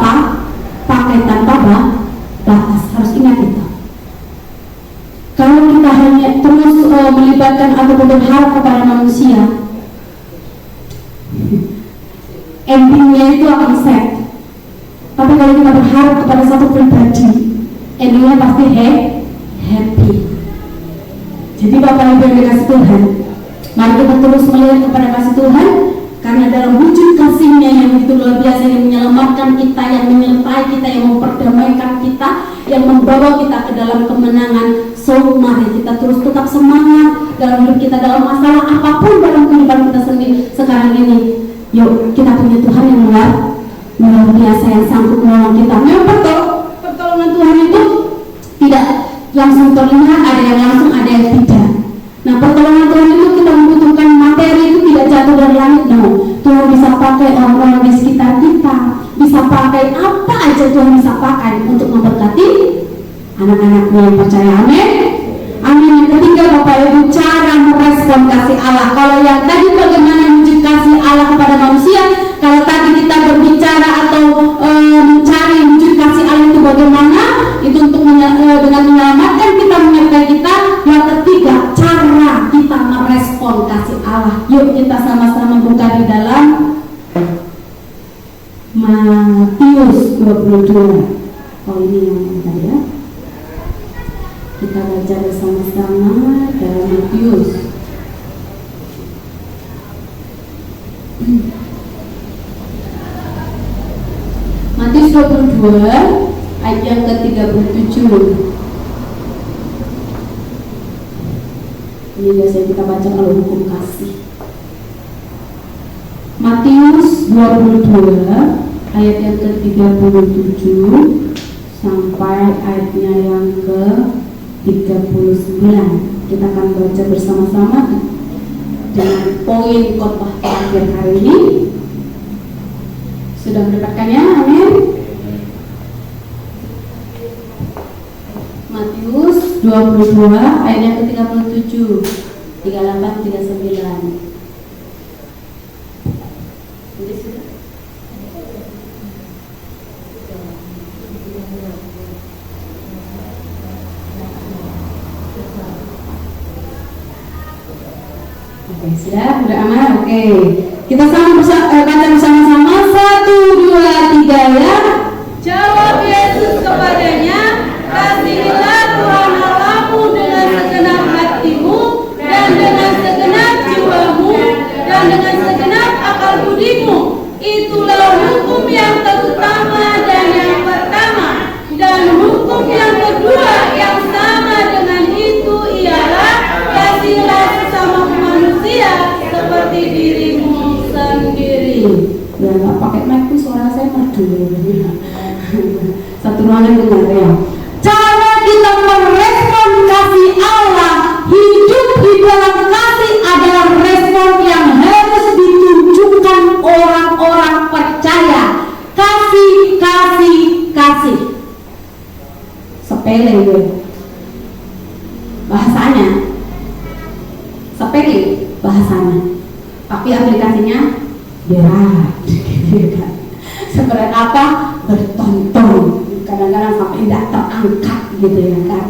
pakai tanpa batas. Harus ingat itu. Kalau kita hanya terus melibatkan atau berharap kepada manusia, endingnya itu akan sad. Tapi kalau kita berharap kepada satu pribadi, endingnya pasti happy. Jadi Bapak Ibu yang dikasih Tuhan, mari kita terus melihat kepada kasih Tuhan, karena dalam wujud kasih-Nya yang begitu luar biasa, yang menyelamatkan kita, yang menyertai kita, yang memperdamaikan kita, yang membawa kita ke dalam kemenangan. So mari kita terus tetap semangat dalam hidup kita, dalam masalah apapun dalam kehidupan kita sendiri sekarang ini. Yuk kita punya Tuhan yang luar biasa, yang sanggup menolong kita. Memang pertolongan Tuhan itu tidak langsung terlihat, ada yang langsung, ada yang tidak. Nah, pertolongan Tuhan itu kita membutuhkan materi itu tidak jatuh dari langit. No, Tuhan bisa pakai orang-orang di sekitar kita, bisa pakai apa aja Tuhan bisa pakai untuk memberkati anak-anaknya yang percaya. Amin. Amin. Yang ketiga Bapak Ibu, cara merespon kasih Allah. Kalau yang tadi bagaimana wujud kasih Allah kepada manusia, kalau tadi kita berbicara atau mencari wujud kasih Allah itu bagaimana, itu untuk dengan menyelamatkan kita, menyertai kita. Yang ketiga, cara kita merespon kasih Allah. Yuk kita sama-sama buka di dalam Matius 22. Oh ini yang tadi ya. Kita baca bersama-sama dalam Matius. Matius 22 ayat yang ke-37. Ini biasanya kita baca kalau hukum kasih. Matius 22 ayat yang ke-37 sampai ayatnya yang ke-39. Kita akan baca bersama-sama dengan poin khotbah terakhir hari ini. Sudah mendapatkannya? Amin. Matius 22 ayat yang ke-37. 38, 39. Jadi sudah. Oke, sudah aman. Oke, kita baca bersama-sama 1, 2, 3 ya. Jawab Yesus kepadanya, kasihilah Tuhan Allahmu dengan segenap hatimu dan dengan segenap jiwamu dan dengan segenap akal budimu. Itulah hukum yang terutama dan yang pertama. Dan hukum yang kedua yang sama dengan itu ialah kasihilah sesama manusia seperti dirimu sendiri. Ya nggak pakai mic tuh suara saya merdu. Satu ruangan dengar ya. Cara kita merespon kasih Allah, hidup di dalam kasih adalah respon yang harus ditunjukkan orang-orang percaya. Kasih, kasih, kasih. Sepele itu bahasanya, sepele bahasanya, tapi aplikasinya berat. Seperti apa? Bertonton, kadang-kadang sampai tidak terangkat gitu ya kan.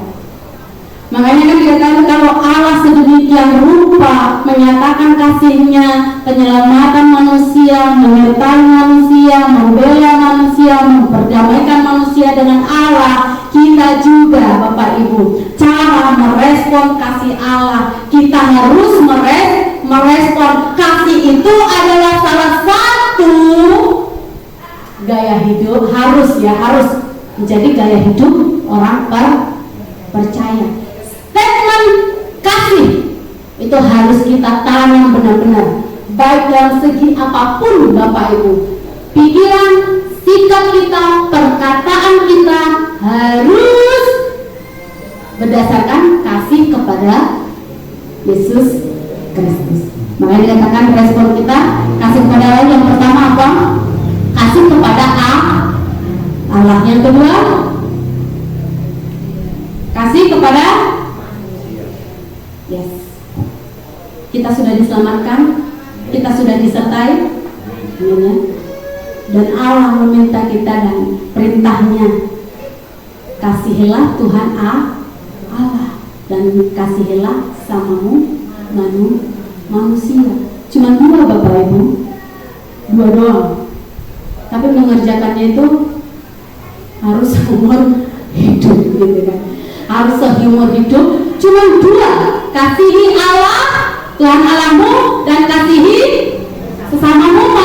Makanya kan dikatakan kalau Allah sedemikian rupa menyatakan kasih-Nya, penyelamatan manusia, menyertai manusia, membela manusia, memperdamaikan manusia dengan Allah, kita juga Bapak Ibu cara merespon kasih Allah, kita harus merespon kasih itu adalah salah satu gaya hidup, harus menjadi gaya hidup orang percaya. Statement kasih itu harus kita tanam benar-benar, baik dalam segi apapun Bapak Ibu. Pikiran, sikap kita, perkataan kita harus berdasarkan kasih kepada Yesus Kristus. Makanya dikatakan respon kita kasih kepada Allah yang pertama apa? Kasih kepada Allah. Yang kedua, kasih kepada kita sudah diselamatkan, kita sudah disertai, dan Allah meminta kita dan perintahnya, kasihilah Tuhan Allah dan kasihilah samamu manusia. Cuma dua Bapak Ibu, dua doang. Tapi mengerjakannya itu harus seumur hidup gitu kan. Harus seumur hidup. Cuma dua, kasihi Allah Tuhan Allahmu dan kasihi sesamamu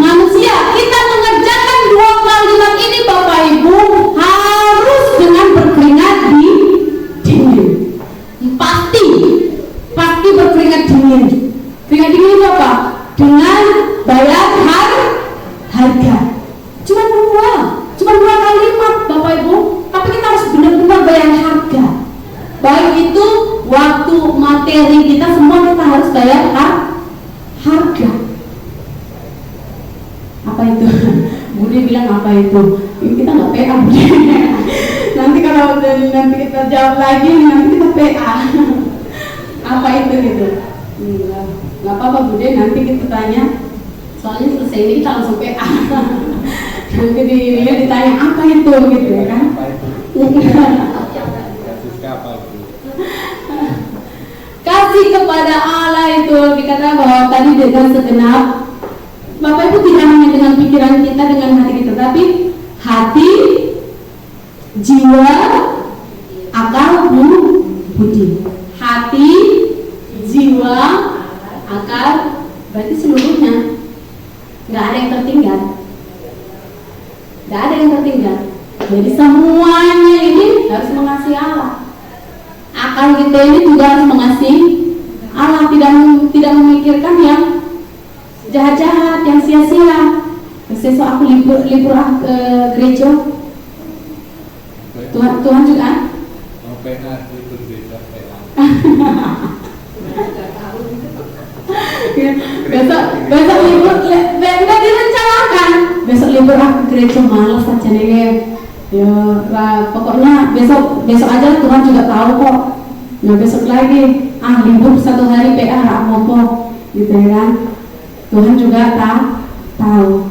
manusia. Kita mengerjakan dua kalimat ini Bapak Ibu harus dengan berkeringat dingin. Pasti berkeringat dingin. Keringat dingin itu apa? Dengan bayar harga. Cuma dua kalimat Bapak Ibu, tapi kita harus benar-benar bayar harga. Baik itu waktu, materi kita, semua kita harus bayar harga. Apa itu? Budi bilang apa itu? Kita nggak PA Budi. Nanti kalau nanti kita jawab lagi, nanti kita PA. Apa itu gitu? Nggak apa-apa Budi, nanti kita tanya. Soalnya selesai ini kita langsung PA. Nanti dia ditanya apa itu gitu ya kan? Kasih kepada Allah itu dikatakan bahwa tadi dengan segenap, Bapak Ibu tidak hanya dengan pikiran kita, dengan hati kita, tapi hati, jiwa, akal, budi. Hati, jiwa, akal, berarti seluruhnya. Nggak ada yang tertinggal. Jadi semuanya ini harus mengasihi Allah. Akal kita ini juga harus mengasihi Allah, tidak memikirkan yang jahat-jahat, yang sia-sia. Besok aku libur ke gereja. Tuhan juga. Libur gereja. besok libur, udah direncanakan. Besok libur aku gereja, malas aja nih. Ya, pokoknya besok aja Tuhan juga tahu kok. Nah besok lagi libur satu hari PA nggak apa-apa gitu ya kan. Tuhan juga tahu.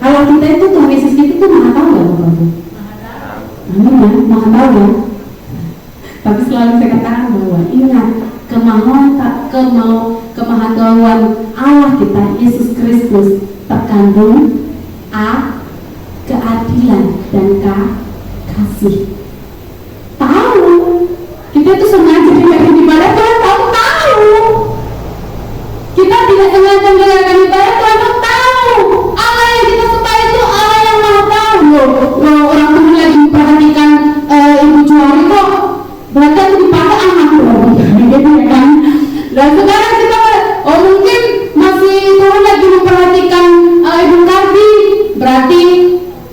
Kalau kita itu Tuhan Yesus itu maha tahu ya Bapak-Ibu. Amin ya, maha tahu ya. Tapi selalu saya katakan bahwa ingat kemahatauan Allah kita Yesus Kristus terkandung keadilan dan kasih. Tahu kita itu sengaja diberikan ibadah Tuhan tahu. Kita tidak sengaja mengerjakan ibadah Tuhan tahu. Allah yang kita suka itu Allah yang maha tahu loh. Orang tuh lagi memperhatikan ibu juari kok berarti itu dipakai anak loh gitu ya kan. Dan sekarang kita mungkin masih Tuhan lagi memperhatikan ibu Kardi, berarti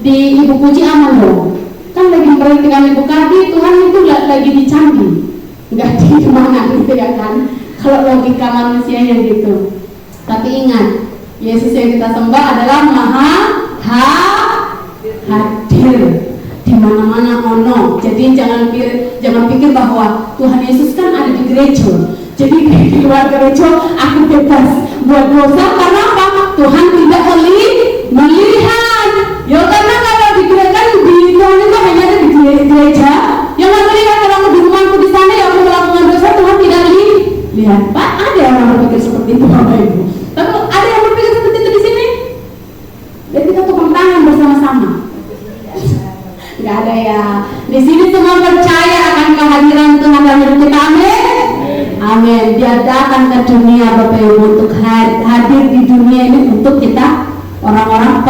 di ibu Puji aman loh. Kan lagi memperhatikan ibu Kardi, Tuhan itu lagi di Candi, nggak di mana gitu ya kan. Kalau logika manusia ya gitu. Tapi ingat, Yesus yang kita sembah adalah maha hadir di mana-mana ono. Jadi jangan pikir bahwa Tuhan Yesus kan ada di gereja. Jadi di luar gereja aku bebas buat dosa karena apa? Tuhan tidak melihat. Ya karena kalau di gereja di Tuhan itu hanya ada di gereja. Yang melihat kalau aku di rumahku di sana ya aku melakukan dosa, Tuhan tidak lihat. Pak, ada yang berpikir seperti itu Bapak Ibu. Tapi ada yang berpikir seperti itu di sini. Dan kita tukang tangan bersama-sama. Nggak ada ya. Di sini semua percaya akan kehadiran Tuhan dalam hidup kita. Amin. Amin. Dia datang ke dunia Bapak Ibu untuk hadir di dunia ini untuk kita orang-orang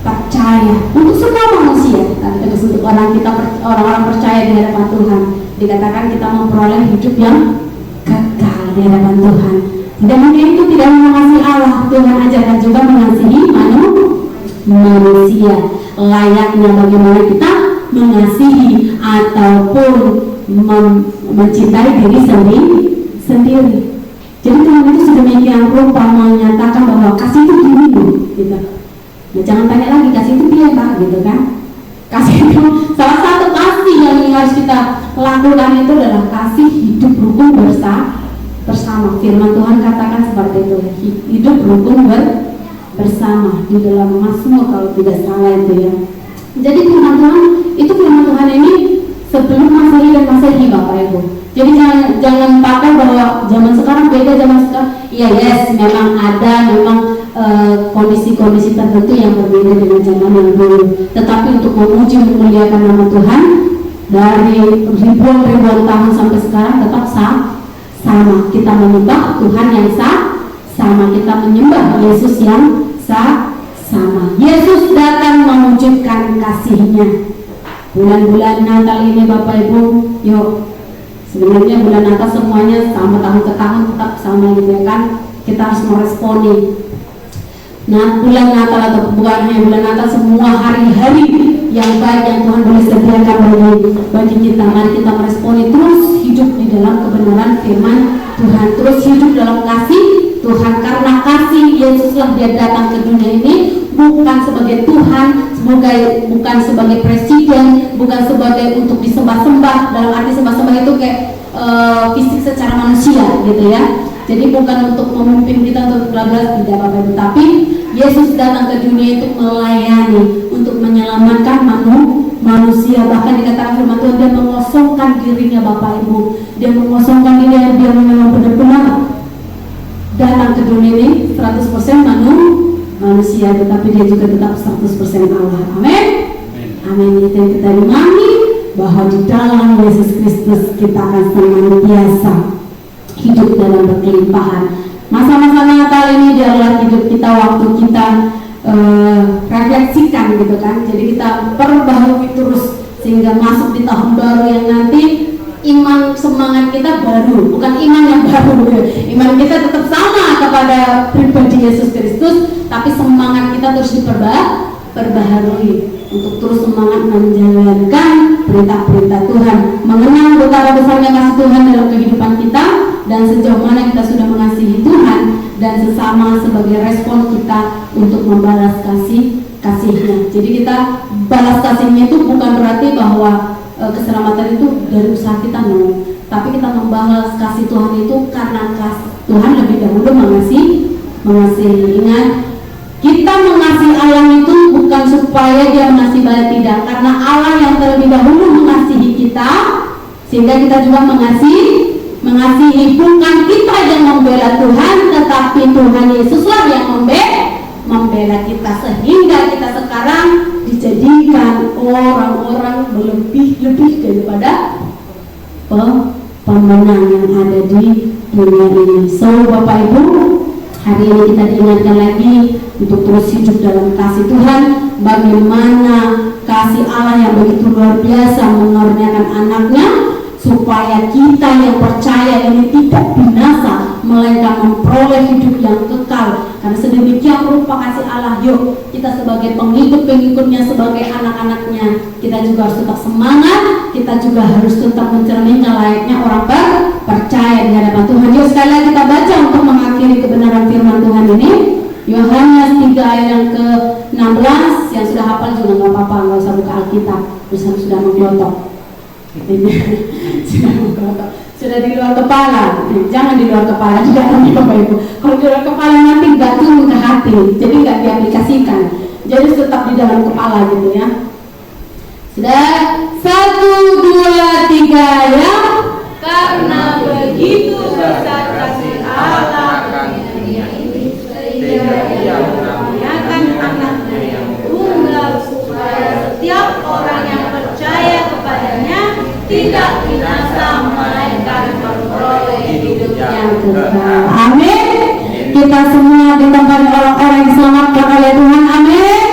percaya, untuk semua manusia. Tapi untuk orang-orang percaya di hadapan Tuhan, dikatakan kita memperoleh hidup yang kekal di hadapan Tuhan. Tidak mungkin itu tidak mengasihi Allah. Tuhan ajarkan juga mengasihi manusia. Layaknya bagaimana kita mengasihi ataupun mencintai diri sendiri. Jadi Tuhan itu sedemikian rupa menyatakan bahwa kasih itu gini gitu. Nah, jangan tanya lagi kasih itu dia Pak gitu kan. Kasih itu salah satu kasih yang harus kita lakukan itu adalah kasih hidup rukun bersama. Firman Tuhan katakan seperti itu, hidup rukun bersama di dalam Mazmur kalau tidak salah itu ya. Jadi firman Tuhan ini sebelum Masehi dan Masehi Bapak Ibu. Jadi jangan pakai bahwa zaman sekarang beda zaman sekarang. Iya memang ada kondisi-kondisi tertentu yang berbeda dengan zaman yang dulu. Tetapi untuk memuji memuliakan nama Tuhan dari ribuan tahun sampai sekarang tetap sama. Kita menyembah Tuhan yang sama. Kita menyembah Yesus yang sama. Yesus datang mewujudkan kasih-Nya. Bulan-bulan Natal ini Bapak Ibu, yuk. Sebenarnya bulan Natal semuanya sama, tahun ke tahun tetap sama gitu ya kan. Kita harus meresponi. Nah, bulan Natal atau bukan hanya bulan Natal, semua hari-hari yang baik yang Tuhan boleh sediakan bagi kita. Mari kita meresponi, terus hidup di dalam kebenaran firman Tuhan, terus hidup dalam kasih Tuhan. Karena kasih Yesuslah dia datang ke dunia ini bukan sebagai Tuhan, bukan sebagai presiden, bukan sebagai untuk disembah-sembah. Dalam arti sembah-sembah itu kayak fisik secara manusia gitu ya. Jadi bukan untuk memimpin kita untuk bla-bla, tidak Bapak Ibu, tapi Yesus datang ke dunia itu melayani, untuk menyelamatkan manusia. Bahkan dikatakan firman Tuhan, dia mengosongkan dirinya Bapak Ibu. Dia mengosongkan dirinya, dia memang benar-benar datang ke dunia ini 100% manusia, tetapi dia juga tetap 100% Allah. Amin. Amin. Itu yang kita imani, bahwa di dalam Yesus Kristus kita akan senantiasa hidup dalam berkelimpahan. Masa-masa Natal ini adalah hidup kita, waktu kita refleksikan gitu kan. Jadi kita perbaharui terus sehingga masuk di tahun baru yang nanti iman semangat kita baru, bukan iman yang baru. Iman kita tetap sama kepada pribadi Yesus Kristus, tapi semangat kita terus diperbaharui untuk terus semangat menjalankan perintah-perintah Tuhan, mengenal betapa besarnya kasih Tuhan dalam kehidupan kita, dan sejauh mana kita sudah mengasihi Tuhan dan sesama sebagai respon kita untuk membalas kasih-Nya. Jadi kita balas kasih-Nya itu bukan berarti bahwa keselamatan itu dari usaha kita, no. Tapi kita membalas kasih Tuhan itu karena Tuhan lebih dahulu mengasihi. Ingat, kita mengasihi Allah itu bukan supaya Dia mengasihi balik, tidak. Karena Allah yang terlebih dahulu mengasihi kita, sehingga kita juga mengasihi. Bukan kita yang membela Tuhan, tetapi Tuhan Yesuslah yang membela kita, sehingga kita sekarang dijadikan orang-orang lebih daripada pemenang yang ada di dunia ini. So Bapak Ibu, hari ini kita diingatkan lagi untuk terus hidup dalam kasih Tuhan. Bagaimana kasih Allah yang begitu luar biasa mengaruniakan anaknya, supaya kita yang percaya ini tidak binasa, melainkan memperoleh hidup yang kekal. Karena sedemikian rupa kasih Allah. Yuk, kita sebagai pengikut-pengikutnya, sebagai anak-anaknya, kita juga harus tetap semangat. Kita juga harus tetap mencerminkan layaknya orang percaya di hadapan Tuhan. Yuk, sekali lagi kita baca untuk mengakhiri kebenaran firman Tuhan ini. Yohanes 3 ayat yang ke-16. Yang sudah hafal juga nggak apa-apa, nggak usah buka Alkitab, sudah menggelotok. Sudah di luar kepala, jangan di luar kepala juga nanti Bapak Ibu. Kalau di luar kepala nanti nggak turun ke hati, jadi nggak diaplikasikan. Jadi tetap di dalam kepala gitu ya. Sudah 1, 2, 3 ya. Karena begitu besar kasih Allah akan dunia ini, sehingga Dia mengaruniakan anaknya yang tunggal, supaya setiap orang yang percaya kepadanya tidak binasa, melainkan memperoleh hidup yang kekal. Amin. Kita semua di tempat orang-orang yang diselamatkan oleh Tuhan. Amin.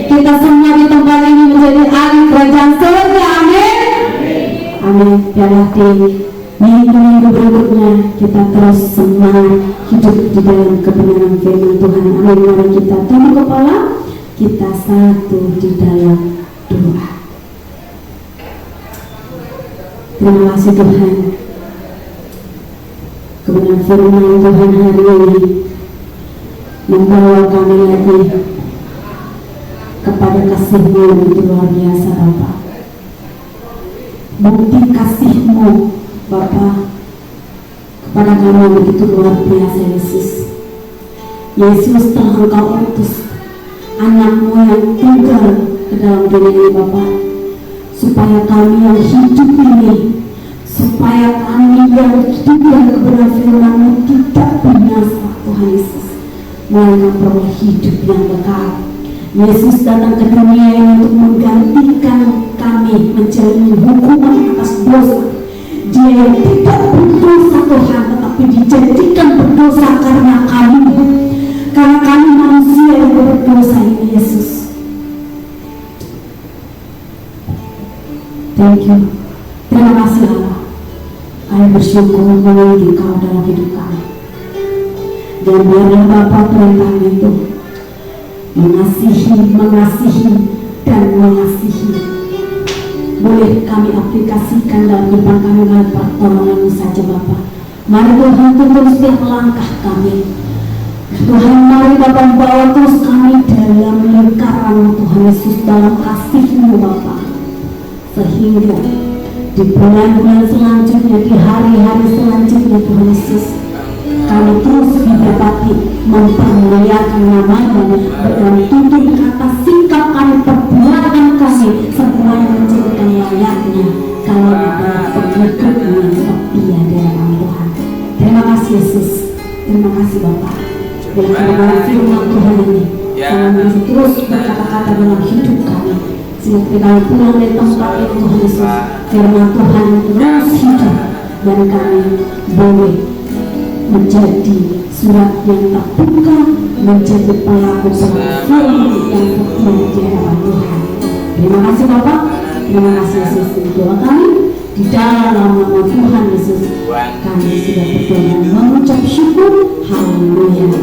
Kita semua di tempat ini menjadi ahli kerajaan surga. Amin. Amin. Biarlah di minggu-minggu berikutnya kita terus semangat hidup di dalam kebenaran firman Tuhan. Amin. Mari kita tunduk kepala, kita satu di dalam doa. Terima kasih Tuhan. Kebenaran firman Tuhan hari ini membawa kami lagi kepada kasih-Mu yang begitu luar biasa Bapa. Bukti kasih-Mu Bapa kepada kami yang begitu luar biasa Yesus. Yesus telah Engkau utus anak-Mu yang tunggal ke dalam dunia ini Bapa, supaya kami yang hidup ini, supaya kami yang hidup yang kebenaran firman-Mu tidak binasa Tuhan Yesus, melainkan peroleh hidup yang kekal. Yesus datang ke dunia ini untuk menggantikan kami, menjalani hukuman atas dosa. Dia yang tidak berdosa Tuhan, tetapi dijadikan berdosa karena kami manusia yang berdosa ini Yesus. Thank you. Terima kasih Allah. Kami bersyukur mengenai Kau dalam hidup kami. Dan biarlah Bapa perintah itu mengasihi dan mengasihi boleh kami aplikasikan dalam kehidupan kami melalui pertolongan-Mu saja Bapa. Mari Tuhan tuntun setiap langkah kami. Tuhan, mari Bapa bawa terus kami dalam lingkaran Tuhan Yesus, dalam kasih-Mu Bapa, sehingga di bulan-bulan selanjutnya, di hari-hari selanjutnya Tuhan Yesus, kami terus didapati mempermuliakan nama-Mu dalam tutur kata, sikap kami, perbuatan kami, semuanya menjadikan layaknya kalau ada pengikut-Mu yang setia di dalam Tuhan. Terima kasih Yesus, terima kasih Bapa. Dalam firman Tuhan ini, kami bisa terus berkata-kata dalam hidup kami, sehingga ketika kami pulang dari tempat ini Tuhan Yesus, firman Tuhan terus hidup, dan kami boleh menjadi surat yang terbuka, menjadi pelaku firman yang setia di hadapan Tuhan. Terima kasih Bapak, terima kasih Yesus. Doa kami di dalam nama Tuhan Yesus, kami sudah berdoa dan mengucap syukur. Haleluya.